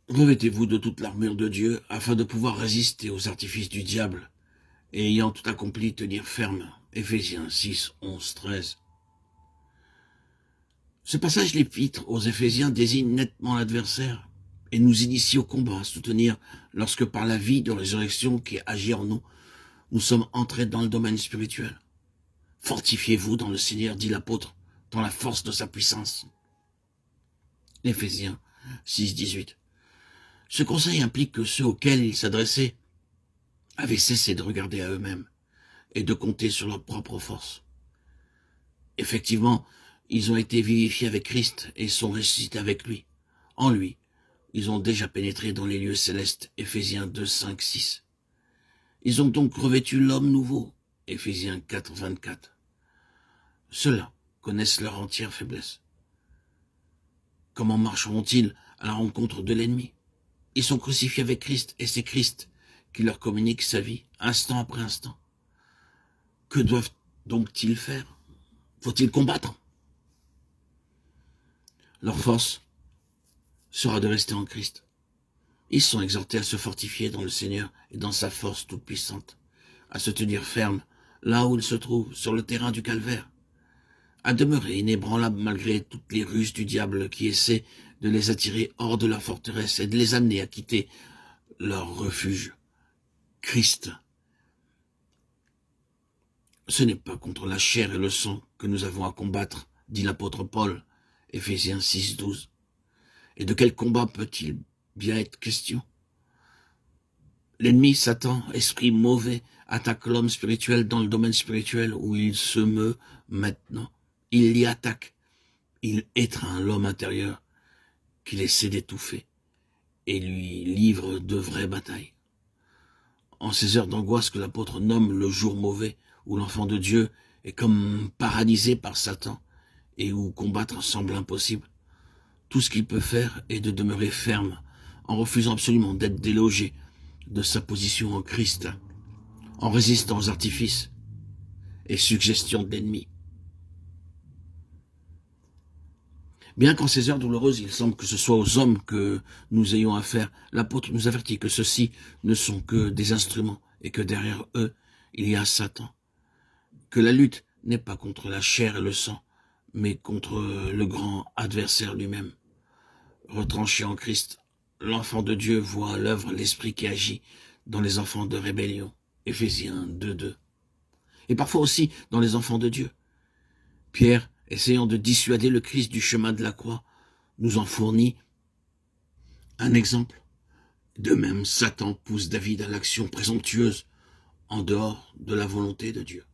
Revêtez-vous de toute l'armure de Dieu, afin de pouvoir résister aux artifices du diable, et ayant tout accompli, tenir ferme. Éphésiens 6, 11, 13. Ce passage l'épître aux Éphésiens désigne nettement l'adversaire et nous initie au combat à soutenir lorsque par la vie de résurrection qui agit en nous, nous sommes entrés dans le domaine spirituel. Fortifiez-vous dans le Seigneur, dit l'apôtre, dans la force de sa puissance. Éphésiens 6, 18. Ce conseil implique que ceux auxquels il s'adressait avaient cessé de regarder à eux-mêmes et de compter sur leur propre force. Effectivement, ils ont été vivifiés avec Christ et sont ressuscités avec lui. En lui, ils ont déjà pénétré dans les lieux célestes. Éphésiens 2, 5, 6. Ils ont donc revêtu l'homme nouveau. Éphésiens 4, 24. Ceux-là connaissent leur entière faiblesse. Comment marcheront-ils à la rencontre de l'ennemi? Ils sont crucifiés avec Christ et c'est Christ qui leur communique sa vie, instant après instant. Que doivent donc-ils faire? Faut-il combattre? Leur force sera de rester en Christ. Ils sont exhortés à se fortifier dans le Seigneur et dans sa force toute puissante, à se tenir ferme là où ils se trouvent, sur le terrain du calvaire, à demeurer inébranlables malgré toutes les ruses du diable qui essaie de les attirer hors de leur forteresse et de les amener à quitter leur refuge. Christ. Ce n'est pas contre la chair et le sang que nous avons à combattre, dit l'apôtre Paul, Éphésiens 6, 12. Et de quel combat peut-il bien être question? L'ennemi, Satan, esprit mauvais, attaque l'homme spirituel dans le domaine spirituel où il se meut maintenant. Il l'y attaque. Il étreint l'homme intérieur qu'il essaie d'étouffer et lui livre de vraies batailles. En ces heures d'angoisse que l'apôtre nomme le jour mauvais, où l'enfant de Dieu est comme paralysé par Satan et où combattre semble impossible, tout ce qu'il peut faire est de demeurer ferme, en refusant absolument d'être délogé de sa position en Christ, en résistant aux artifices et suggestions de l'ennemi. Bien qu'en ces heures douloureuses, il semble que ce soit aux hommes que nous ayons affaire, l'apôtre nous avertit que ceux-ci ne sont que des instruments et que derrière eux, il y a Satan. Que la lutte n'est pas contre la chair et le sang, mais contre le grand adversaire lui-même. Retranché en Christ, l'enfant de Dieu voit à l'œuvre l'esprit qui agit dans les enfants de rébellion. Éphésiens 2, 2. Et parfois aussi dans les enfants de Dieu. Pierre, essayant de dissuader le Christ du chemin de la croix, nous en fournit un exemple. De même, Satan pousse David à l'action présomptueuse en dehors de la volonté de Dieu.